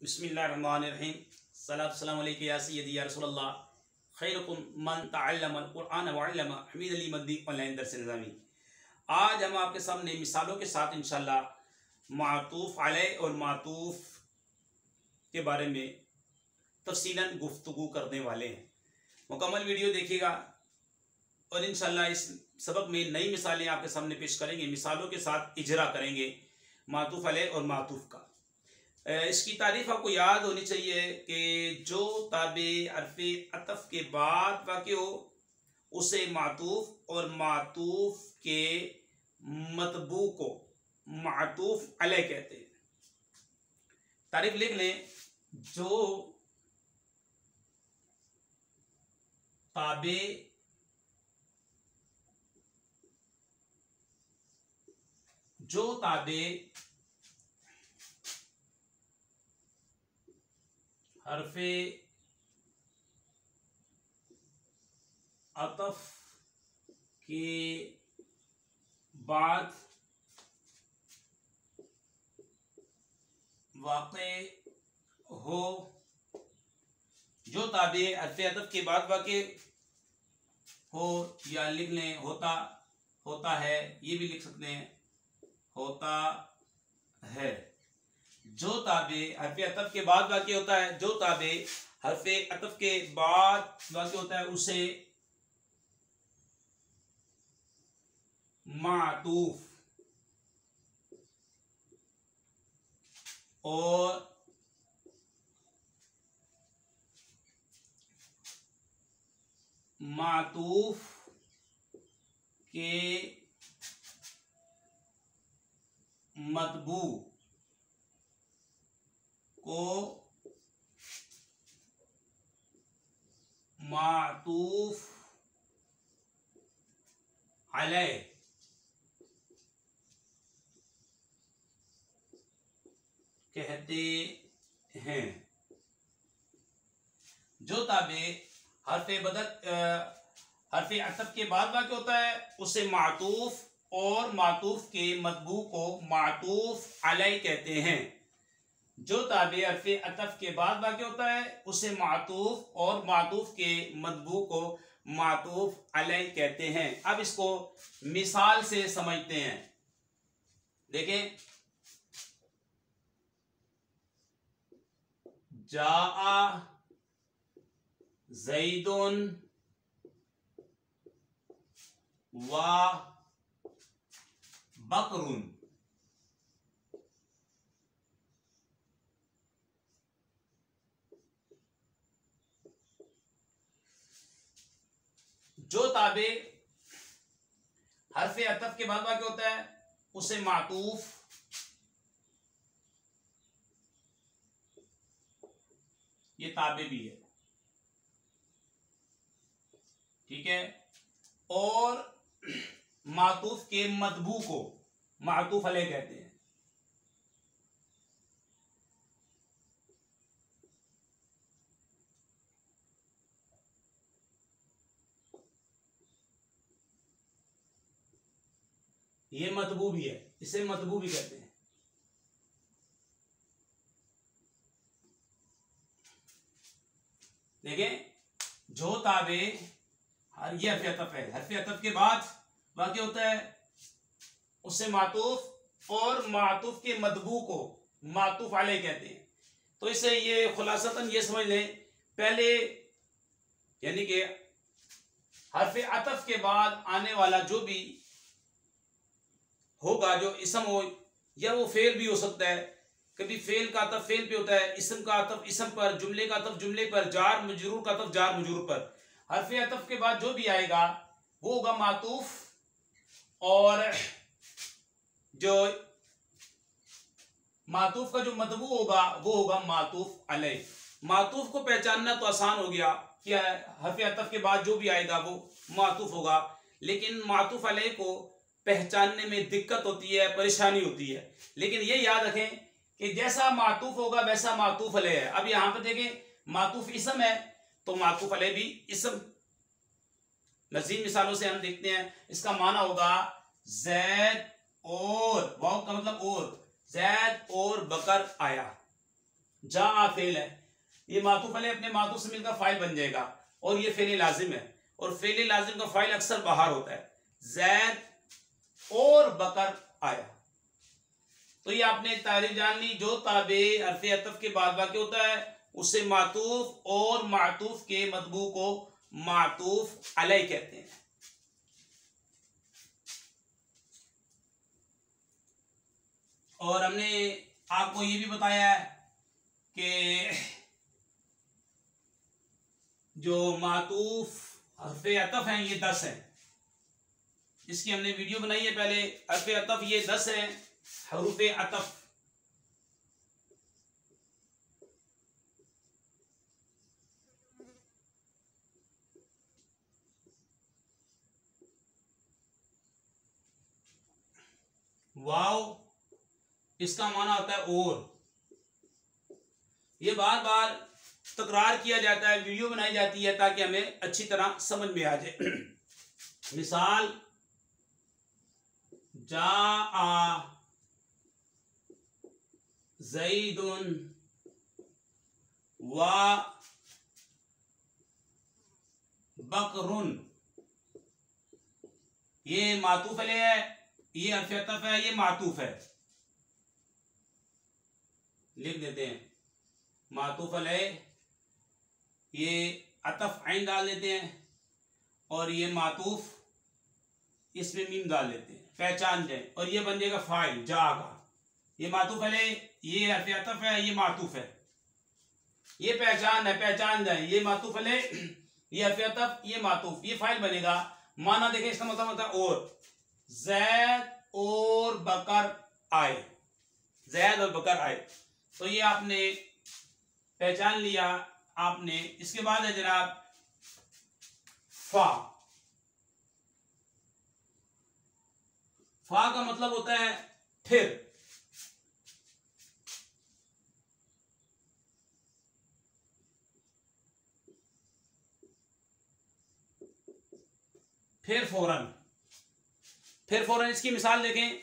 बिस्मिल्लाहिर्रहमानिर्रहीम सलाम अलैका या सय्यदी या रसूलल्लाह खैरुकुम मन तअल्लमल कुरआन व अल्लमा हमीद अली मद्दी ऑनलाइन दर्स निज़ामी। आज हम आपके सामने मिसालों के साथ इंशाअल्लाह मातूफ़ अलैह और मातूफ़ के बारे में तफ़सीलन गुफ्तगू करने वाले हैं। मुकम्मल वीडियो देखिएगा और इंशाअल्लाह इस सबक में नई मिसालें आपके सामने पेश करेंगे, मिसालों के साथ इजरा करेंगे मातूफ़ अलैह और मातूफ़ का। इसकी तारीफ आपको याद होनी चाहिए कि जो ताबे हर्फ़े अतफ़ के बाद वाक़ हो उसे मातूफ़ और मातूफ़ के मतबू को मातूफ़ अलैह कहते हैं। तारीफ लिख लें, जो ताबे हर्फ़े अतफ़ के बाद वाक़े हो, जो ताबे हर्फ़े अतफ़ के बाद वाक़े हो, या लिख लें होता है, ये भी लिख सकते हैं होता है। जो ताबे हर्फ़े अतफ़ के बाद वाक़े होता है, जो ताबे हर्फ़े अतफ़ के बाद वाक़े होता है उसे मातूफ़ और मातूफ़ के मतबू को मातूफ़ अलैह कहते हैं। जो ताबे हर्फ़े अतफ़ के बाद वाक़े होता है उसे मातूफ़ और मातूफ़ के मतबू को मातूफ़ अलैह कहते हैं। जो ताबे हर्फ़े अतफ़ के बाद वाक़े होता है उसे मातूफ़ और मातूफ़ के मतबू को मातूफ़ अलैह कहते हैं। अब इसको मिसाल से समझते हैं। देखें, जाआ ज़ैदुन व बकरुन। जो ताबे हर्फ़े अतफ़ के बाद वाक़े होता है उसे मातूफ़ ये ताबे भी है, ठीक है, और मातूफ़ के मतबू को मातूफ़ अलैह कहते हैं। ये मतबू भी है, इसे मतबू भी कहते हैं। देखें, जो ताबे ये हर्फ़े अतफ़ है, हर्फ़े अतफ़ के बाद वाक़े होता है उससे मातूफ़ और मातूफ़ के मतबू को मातूफ़ अलैह कहते हैं। तो इससे ये खुलासतन ये समझ लें, पहले यानी कि हर्फ़े अतफ़ के बाद आने वाला जो भी होगा, जो इसम हो या वो फेल भी हो सकता है। कभी फेल का अतफ़ फेल पे होता है, इसम का अतफ़ इसम पर, जुमले का अतफ़ जुमले पर, जार मजरूर का अतफ़ जार मजरूर पर। हर्फ़े अतफ़ के बाद जो भी आएगा वो होगा मातूफ़, और जो मातूफ़ का जो मतबू होगा वो होगा मातूफ़ अलैह। मातूफ़ को पहचानना तो आसान हो गया कि हर्फ़े अतफ़ के बाद जो भी आएगा वो मातूफ़ होगा, लेकिन मातूफ़ अलैह को पहचानने में दिक्कत होती है, परेशानी होती है। लेकिन ये याद रखें कि जैसा मातूफ़ होगा वैसा मातूफ़ अलैह है। अब यहाँ पर देखें, मातूफ़ इसम है तो मातूफ़ अलैह भी इसम। मज़ीद मिसालों से हम देखते हैं। इसका माना होगा जैद और, वाव का मतलब और, जैद और बकर आया। जा फेल है, ये मातूफ अलैह अपने मातूफ से मिलकर फाइल बन जाएगा और ये फेल लाजिम है और फेल लाजिम का फाइल अक्सर बाहर होता है। जैद और बकर आया, तो ये आपने तारीफ जान ली। जो ताबे हरफ अतफ के बाद वाक़ होता है उसे मातूफ और मातूफ के मतबू को मातूफ अलैह कहते हैं। और हमने आपको ये भी बताया है कि जो मातूफ हरफ अतफ हैं ये 10 हैं। इसकी हमने वीडियो बनाई है पहले। हरफ अतफ ये 10 हैं, हरूफ अतफ। वाव इसका माना होता है और, ये बार बार तकरार किया जाता है, वीडियो बनाई जाती है ताकि हमें अच्छी तरह समझ में आ जाए। मिसाल जा आ ज़ैदुन व बकरुन, ये मातूफ अलैह है, ये हरफ अतफ है, ये मातूफ है। लिख देते हैं मातूफ अलैह, ये अतफ ऐन डाल देते हैं और ये मातूफ इसमें मीम डाल देते हैं, पहचान जाए। और ये बन जाएगा फाइल जागा। ये मातूफ अलैह, ये हरफ अतफ है, ये मातूफ है। ये पहचान है, पहचान जाए। ये मातूफ अलैह, ये हरफ अतफ, ये मातूफ, ये फाइल बनेगा। माना देखें, इसका मतलब होता है और। जैद और बकर आए, जैद और बकर आए, तो ये आपने पहचान लिया आपने। इसके बाद है जनाब फा। फा का मतलब होता है फिर। फिर फौरन, फिर फौरन इसकी मिसाल देखें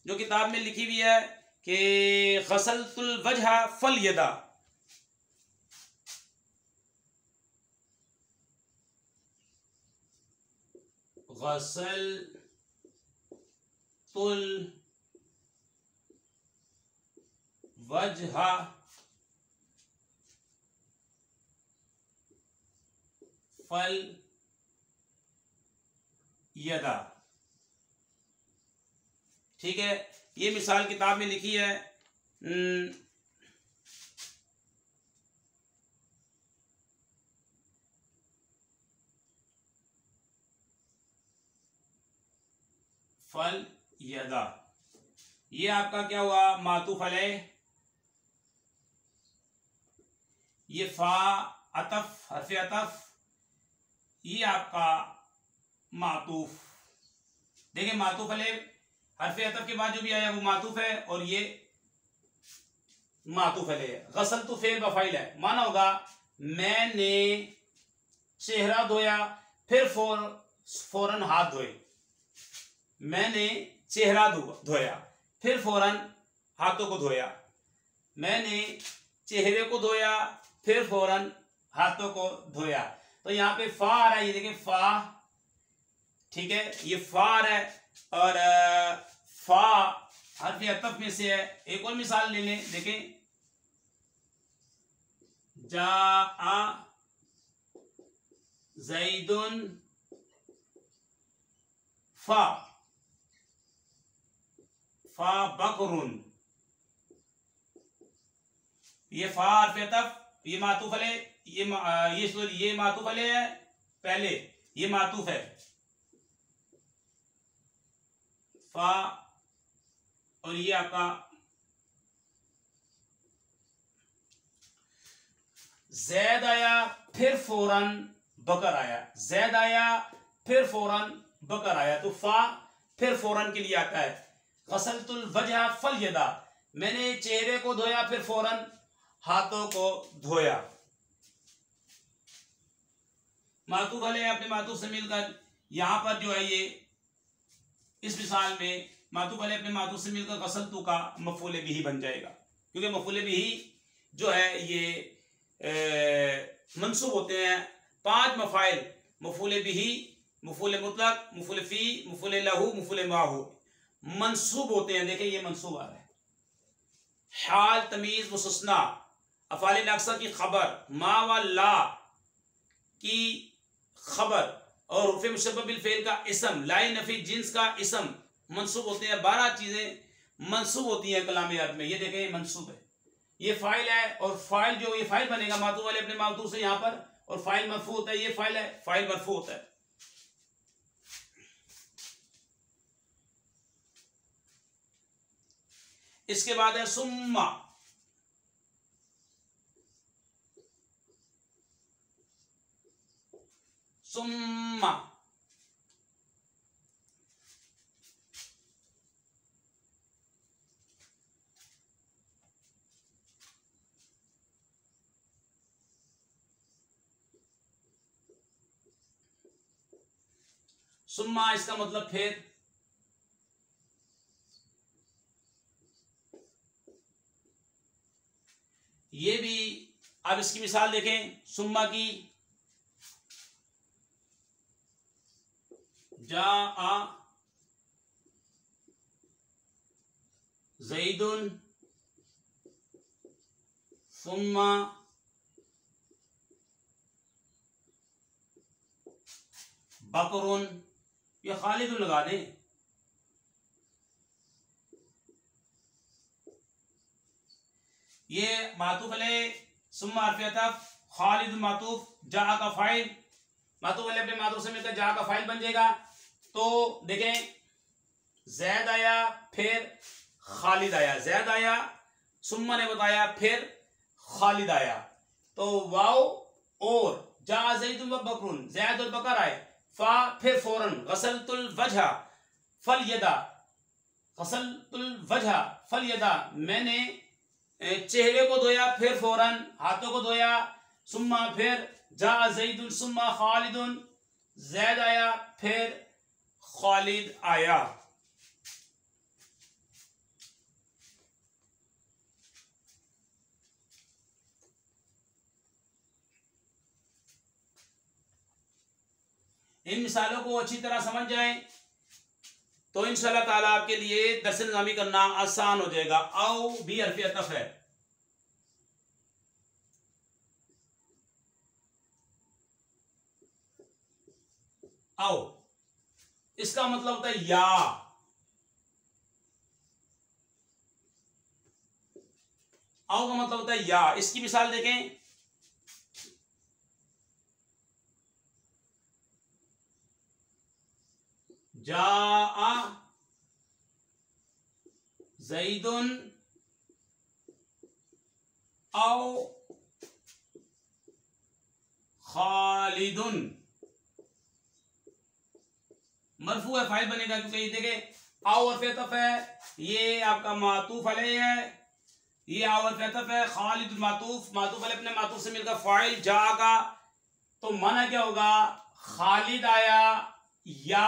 जो किताब में लिखी हुई है कि गसलतुल वजह फल यदा। गसलतुल वजह फल यदा। ठीक है, ये मिसाल किताब में लिखी है। फल यदा, ये आपका क्या हुआ, मातूफ अलैह। ये फा अतफ, हरफ अतफ, ये आपका मातूफ। देखिए मातूफ अलैह हरफ अतफ के बाद जो भी आया वो मातूफ है और ये मातूफ अलैह है। गसल तो फेल बफाइल है। माना होगा मैंने चेहरा धोया फिर फौरन हाथ धोए। मैंने चेहरा धोया फिर फौरन हाथों को धोया। मैंने चेहरे को धोया फिर फौरन हाथों को धोया। तो यहाँ पे फा आ रहा है, ये देखिए फा, ठीक है, ये फा आ रहा है और फा हरफ अतफ में से है। एक और मिसाल ले लें, देखें जा आ ज़ैदुन फा बकरुन। ये फा हरफ अतफ, ये मातूफ अलैह, ये मातूफ अलैह है पहले, ये मातूफ है फा, और ये आपका जैद आया फिर फौरन बकर आया। जैद आया फिर फौरन बकर आया, तो फा फिर फौरन के लिए आता है। गसलतुल वजह फल यदा, मैंने चेहरे को धोया फिर फौरन हाथों को धोया। मातूफ अलैह अपने मातूफ से मिलकर यहां पर जो है ये इस मिसाल में मातूफ अलैह अपने मातूफ से मिलकर गसलतु का मफूल बिही बन जाएगा, क्योंकि मफूल बिही जो है ये मंसूब होते हैं। 5 मफ़ाइल, मफ़ूल बिही, मफ़ूल मुतलक, मफ़ूल फ़ी, मफ़ूल लहू, मफ़ूल माहू मंसूब होते हैं। देखिए ये मंसूब आ रहा है। हाल, तमीज़, मुस्तस्ना, अफ़ाल नाक़िसा की खबर, मा व ला की खबर और रुफ़ मुशब्बह बिल फ़ेल का इसम, लाई नफ़ी जिन्स का इसम मंसूब होते हैं। 12 चीज़ें मंसूब होती हैं कलामियात में। ये देखें मंसूब है, ये फ़ाइल है और फ़ाइल जो ये फ़ाइल बनेगा मातूफ़ वाले अपने मातूफ़ से यहाँ पर, और फ़ाइल मरफ़ू होता है। ये फ़ाइल है, फ़ाइल मरफ़ू होता है। इसके बाद है सुम्मा। सुम्मा सुम्मा इसका मतलब फिर। ये भी अब इसकी मिसाल देखें सुम्मा की। जा आ ज़ैदुन सुम्मा बकरुन, ये खालिदुन लगा दें। ये मातूफ अलैह सुम्मा हर्फ अतफ, खालिद मातूफ, जा का फाइल, मातूफ अलैह अपने मातूफ से मिलकर जा का फाइल बन जाएगा। तो देखें जैद आया, फिर खालिद आया, जैद आया, सुम्मा ने बताया, फिर खालिद आया। तो वाओ और जा ज़ैदुन व बकरुन, जैद और बकर आए। फा फिर फौरन, गसलतुल वजह फल यदा, गसलतुल वजह फल यदा, मैंने चेहरे को धोया फिर फौरन हाथों को धोया। सुम्मा फिर जा ज़ैदुन सुम्मा खालिदुन, जैद आया फिर खालिद आया। इन मिसालों को अच्छी तरह समझ जाएं तो इंशाल्लाह ताला आपके लिए दर्स निज़ामी करना आसान हो जाएगा। आओ भी हर्फ अतफ है। आओ इसका मतलब होता है या। आओ का मतलब होता है या। इसकी मिसाल देखें जा ज़ैदुन आओ खालिदुन, मरफू है, फाइल बनेगा क्योंकि ये देखें आओ और फेतफ है, ये आपका मातूफ अलैह है, ये आओ और फेतफ है। खालिद मातूफ, मातूफ अलैह अपने मातूफ से मिलकर फाइल जा का, तो माना क्या होगा, खालिद आया या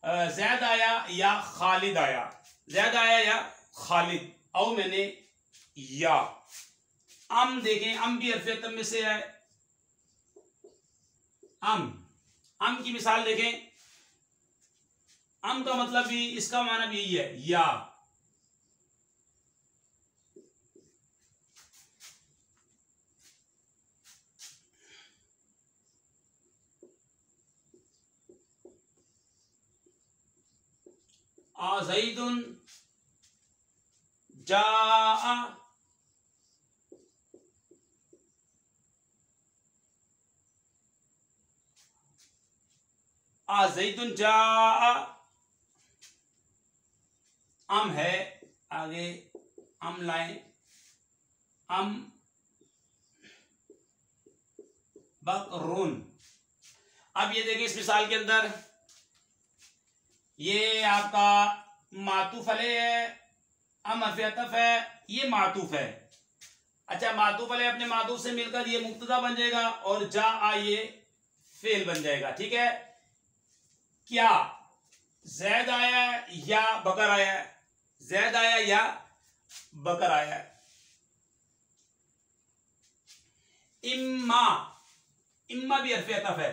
जैद आया या खालिद आया, जैद आया या खालिद। आओ मैंने या। अम देखें, अम भी हर्फ अतफ में से है। अम की मिसाल देखें, अम का मतलब भी, इसका माना भी यही है या। ज़ैदुन जाआ, ज़ैदुन जाआ। अम है, आगे अम लाएं, अम बकरुन। अब ये देखिए इस मिसाल के अंदर ये आपका मातूफ अलैह है, अम हर्फ अतफ है, ये मातूफ है। अच्छा, मातूफ अलैह अपने मातूफ से मिलकर ये मुब्तदा बन जाएगा और जा आ ये फेल बन जाएगा। ठीक है, क्या जैद आया या बकर आया, जैद आया या बकर आया। इम्मा, इम्मा भी हरफ अतफ है।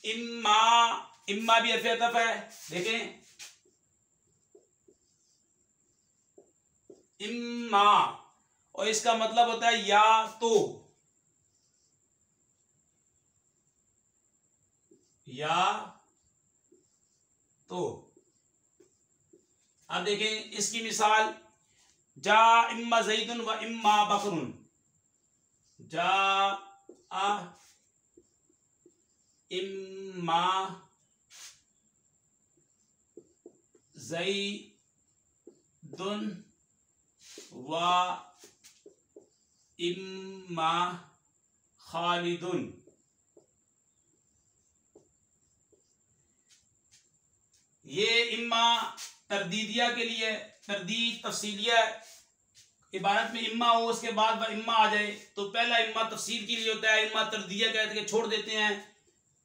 इम्मा, इम्मा भी हरफ अतफ है। देखें, इम्मा, और इसका मतलब होता है या तो, या तो। अब देखें इसकी मिसाल, जा इम्मा ज़ैदुन व इम्मा बकरुन, जा आ इम्मा ज़ैदुन व इम्मा खालिदुन। ये इम्मा तरदीदिया के लिए, तरदीद तफसीलिया इबारत में इम्मा हो उसके बाद वह इम्मा आ जाए तो पहला इम्मा तफसील के लिए होता है, इम्मा तरदीदिया कहते के छोड़ देते हैं।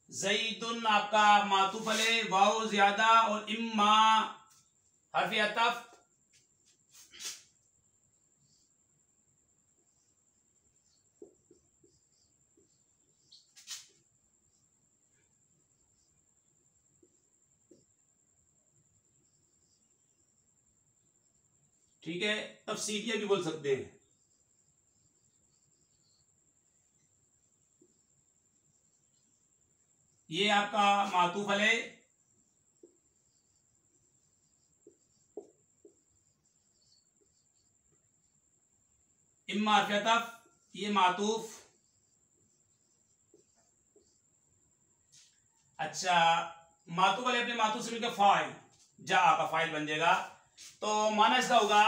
ज़ैदुन आपका मातूफ अलैह, वाओ ज्यादा, और इम्मा हर्फ अतफ। ठीक है, तफसीलिया भी बोल सकते हैं। ये आपका मातूफ अलैह, इम्मा हर्फ अतफ, ये मातूफ। अच्छा, मातूफ अलैह अपने मातूफ से मिलकर फाइल, जा का फाइल बन जाएगा। तो माना इसका होगा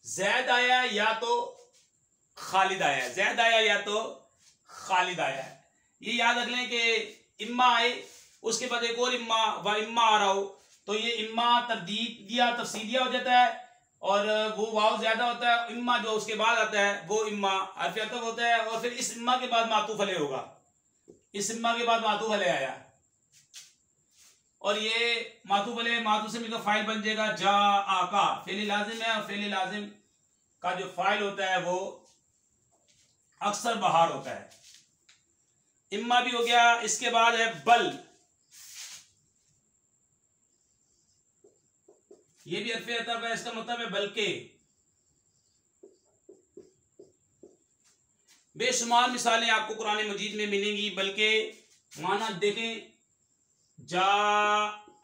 जैद आया या तो खालिद आया, जैद आया या तो खालिद आया। ये याद रख लें कि इम्मा आए उसके बाद एक और इम्मा व इम्मा आ रहा हो तो ये इम्मा तरदीद या तफसीलिया हो जाता है, और वो वाव ज्यादा होता है। इम्मा जो उसके बाद आता है वो इम्मा हर्फ अतफ होता है, और फिर इस इम्मा के बाद मातूफ अलैह होगा। इस इम्मा के बाद मातूफ अलैह आया, और ये मातूफ अलैह मातूफ से मिलकर फाइल बन जाएगा। जा आका फेल लाजिम है, और फेल लाजिम का जो फाइल होता है वो अक्सर बहार होता है। इम्मा भी हो गया। इसके बाद है बल, ये भी हर्फ अतफ है, इसका मतलब है बल्कि। बेशुमार मिसालें आपको कुरान मजीद में मिलेंगी। बल्कि माना देखें, जा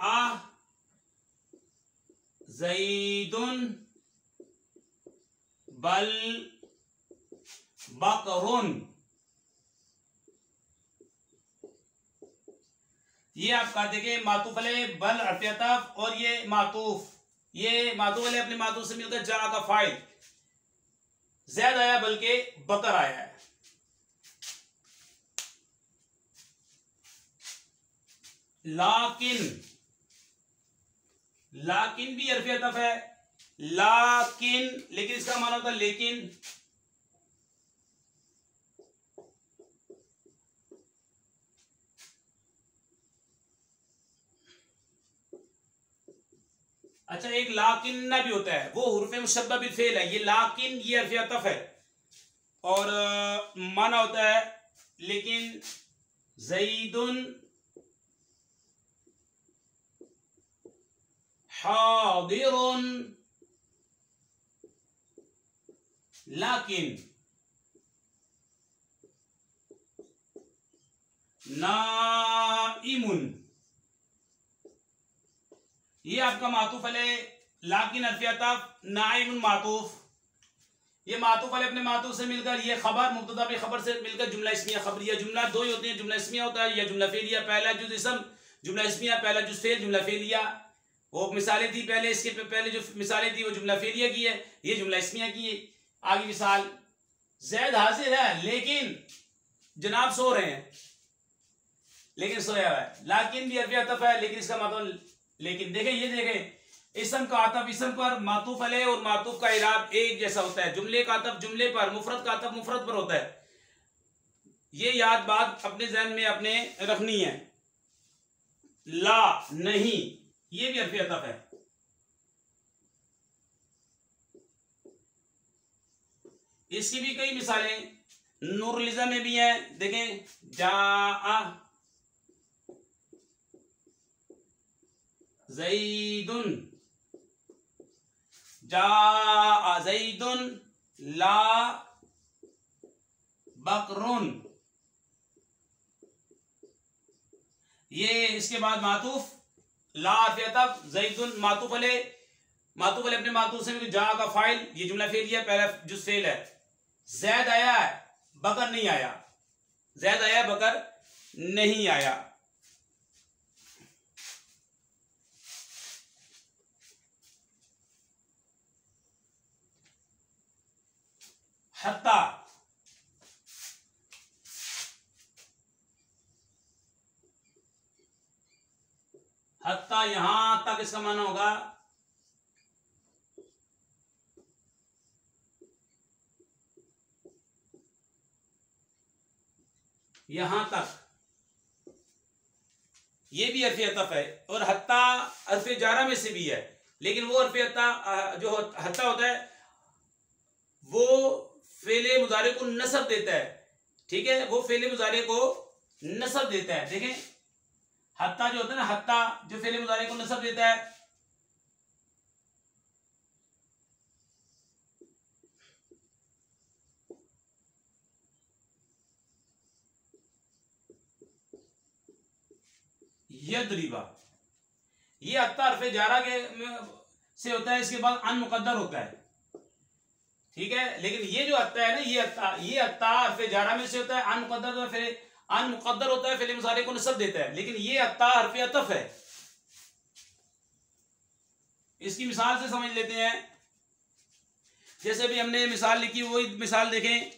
आ ज़ैदुन बल बकरुन, ये आपका देखें मातूफ अलैह बल हर्फ अतफ, और ये मातूफ अलैह अपने मातूफ से मिलकर जा का फाइल, ज़ैद आया बल्कि बकर आया है। लाकिन, लाकिन भी हर्फ अतफ है, लाकिन, लेकिन इसका माना होता है लेकिन। अच्छा, एक लाकिन्ना भी होता है, वो हुर्फ मुशब्बह बिल फेल है। ये लाकिन ये हर्फ अतफ है, और माना होता है लेकिन ज़ैदुन हादिरुन लाकिन नाइमुन, ये आपका मातूफ अलैह लाकिन हर्फ अतफ, नाइमुन मातूफ। ये मातूफ अलैह अपने मातूफ से मिलकर, ये खबर मुब्तदा भी खबर से मिलकर जुमला इस्मिया खबरिया। जुमला दो ही होते हैं, जुमला इस्मिया होता है या जुमला फेलिया। पहला जुज इसम जुमला इस्मिया, पहला जुज फेल जुमला फेलिया। वो मिसालें थी पहले, इसके पहले जो मिसालें थी वो जुमला फेलिया की है, ये जुमला इस्मिया की है। आगे मिसाल, ज़ैद हाजिर है लेकिन जनाब सो रहे हैं, लेकिन सोया हुआ है। लाकिन भी हर्फ अतफ है, लेकिन इसका मतलब लेकिन। देखें, ये देखें, इसम का आतफ इसम पर, मातूफ अलैह और मातूफ का इराब एक जैसा होता है। जुमले का आतफ जुमले पर, मुफरद का आतफ मुफरद पर होता है। ये याद बात अपने ज़हन में अपने रखनी है। ला नहीं, ये भी हर्फ अतफ है। इसकी भी कई मिसालें नूरुल इज़्ज़ा में भी हैं। देखें, जा ज़ैदुन, जा ज़ैदुन ला बकरुन। ये इसके बाद मातूफ ला अतफ ज़ैदुन मातूफ अलैह, मातूफ अलैह अपने मातूफ से जा का फाइल, ये जुमला फेल है, पहला जुज़ फेल है। ज़ैद आया है, बकर नहीं आया, ज़ैद आया बकर नहीं आया। हत्ता, हत्ता यहां तक इसका माना होगा यहां तक, ये भी हर्फ अतफ है। और हत्ता हर्फ जारा में से भी है, लेकिन वो हर्फ अत्ता जो हत्ता होता है वो फेले मुजारे को नसब देता है। ठीक है, वो फेले मुजारे को नसब देता है। देखें, हत्ता जो होता है ना, हत्ता जो फेले मुजारे को नसब देता है, यदरिबा, ये हत्ता हर्फ जारा के से होता है, इसके बाद अन मुकद्दर होता है। ठीक है, लेकिन ये जो हत्ता है ना, ये हत्ता हर्फ जारा में से होता है, अन मुकद्दर, फिर अन मुकद्दर होता है, फेले मुजारे को नसब देता है। लेकिन ये हत्ता हर्फ अतफ है। इसकी मिसाल से समझ लेते हैं। जैसे भी हमने मिसाल लिखी, वही मिसाल देखें।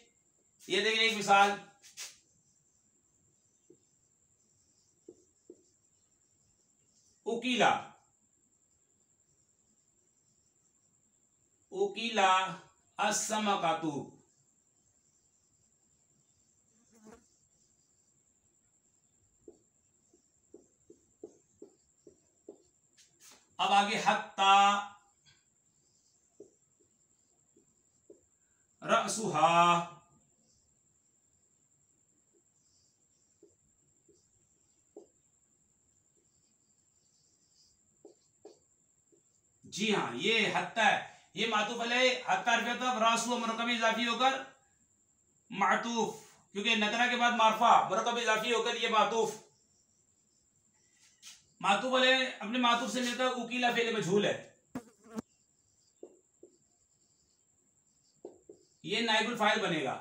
ये देखें एक मिसाल, उकीला, उकीला अस्समकातु। अब आगे हत्ता रअसुहा, जी हाँ, ये हत्ता है, ये मातूफ अलैह, हत्ता हर्फ रासु मुरक्कब इजाफी होकर मातूफ, क्योंकि नकरा के बाद मारफा मुरक्कब इजाफी होकर ये मातूफ, मातूफ अलैह अपने मातूफ से मिलता है। उकीला फेल मजहूल है, ये नाइबुल फाइल बनेगा।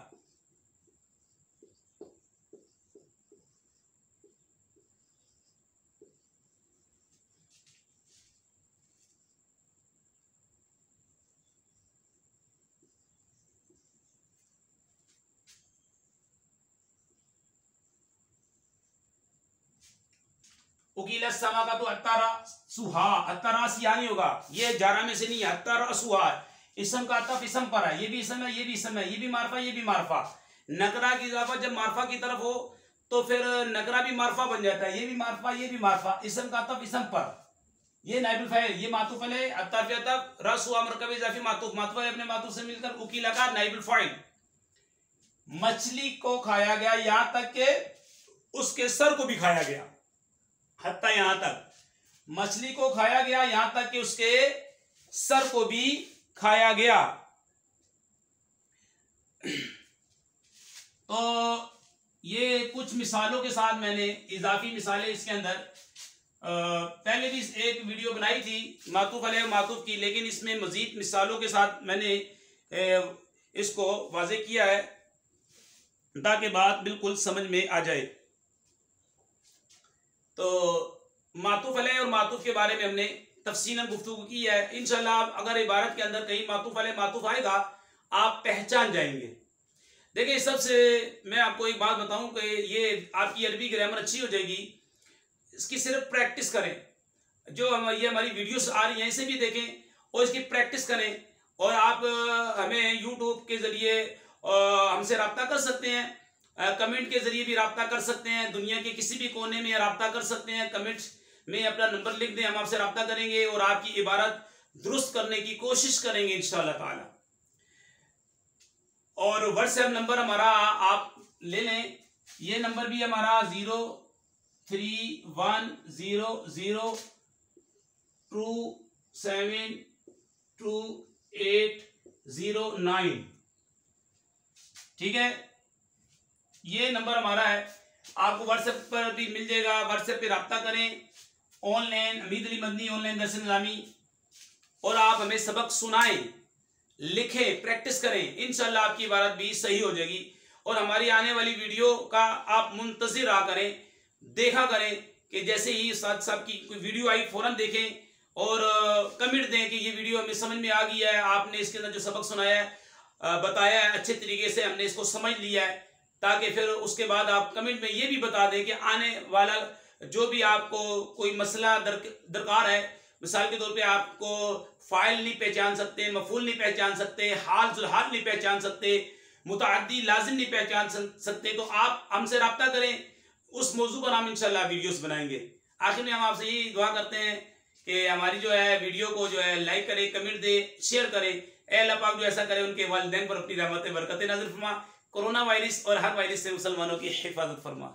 उकीला समा का तो अत्तारा सुहा, अत्तारा सिया नहीं होगा, ये जारा में से नहीं है, अत्तारा सुहा। इसम का अतफ इसम पर है, ये भी इसम है, ये भी इसम है, ये भी मारफा, ये भी मारफा। नकरा की इजाफा जब मारफा की तरफ हो तो फिर नकरा भी मारफा बन जाता है, ये भी मारफा, ये भी मारफा। इसम का अतफ इसम पर, ये नाइबुल फाइल, ये मातूफ अलैह, अत्तार पे अतफ, रस हुआ मुरक्कब इजाफी मातूफ, मातूफ अपने मातूफ से मिलकर उकीला का नाइबुल फाइल। मछली को खाया गया यहां तक के उसके सर को भी खाया गया, हत्ता यहां तक मछली को खाया गया, यहां तक कि उसके सर को भी खाया गया। तो ये कुछ मिसालों के साथ मैंने इजाफी मिसालें इसके अंदर पहले भी एक वीडियो बनाई थी मातूफ अलैह मातूफ की, लेकिन इसमें मजीद मिसालों के साथ मैंने इसको वाज़ेह किया है ताकि बात बिल्कुल समझ में आ जाए। तो मातूफ अलैह और मातूफ के बारे में हमने तफसीलन गुफ्तगू की है। इंशाल्लाह अगर इबारत के अंदर कहीं मातूफ अलैह मातूफ आएगा आप पहचान जाएंगे। देखिए, सबसे मैं आपको एक बात बताऊं कि ये आपकी अरबी ग्रामर अच्छी हो जाएगी, इसकी सिर्फ प्रैक्टिस करें। जो ये हमारी वीडियोस आ रही हैं इसे भी देखें और इसकी प्रैक्टिस करें। और आप हमें यूट्यूब के ज़रिए हमसे रब्ता कर सकते हैं, कमेंट के ज़रिए भी रब्ता कर सकते हैं, दुनिया के किसी भी कोने में रब्ता कर सकते हैं। कमेंट में अपना नंबर लिख दें, हम आपसे रब्ता करेंगे और आपकी इबारत दुरुस्त करने की कोशिश करेंगे इंशाअल्लाह ताला। और व्हाट्सएप नंबर हमारा आप ले लें, ये नंबर भी हमारा 0310027289, ठीक है, ये नंबर हमारा है। आपको व्हाट्सएप पर भी मिल जाएगा, व्हाट्सएप पे रब्ता करें। ऑनलाइन हमीद अली मदनी ऑनलाइन दर्स निज़ामी, और आप हमें सबक सुनाएं, लिखें, प्रैक्टिस करें, इंशाल्लाह आपकी इबारत भी सही हो जाएगी। और हमारी आने वाली वीडियो का आप मुंतज़िर रहा करें, देखा करें कि जैसे ही उस्ताद साहब की कोई वीडियो आई फ़ौरन देखें और कमेंट दें कि ये वीडियो हमें समझ में आ गया है, आपने इसके अंदर जो सबक सुनाया है, बताया है, अच्छे तरीके से हमने इसको समझ लिया है, ताकि फिर उसके बाद आप कमेंट में ये भी बता दें कि आने वाला जो भी आपको कोई मसला दरकार है, मिसाल के तौर पे आपको फ़ाइल नहीं पहचान सकते, मफ़ूल नहीं पहचान सकते, हाल जुलहाल नहीं पहचान सकते, मुतअद्दी लाजिम नहीं पहचान सकते, तो आप हमसे रब्ता करें, उस मौजू पर हम इंशाल्लाह वीडियोस बनाएंगे। आखिर में हम आपसे यही दुआ करते हैं कि हमारी जो है वीडियो को जो है लाइक करें, कमेंट दें, शेयर करें। ए अल्लाह पाक जो ऐसा करे उनके वालिदैन पर अपनी रहमत बरकत नाज़िल फरमा, कोरोना वायरस और हर वायरस से मुसलमानों की हिफाजत फरमा।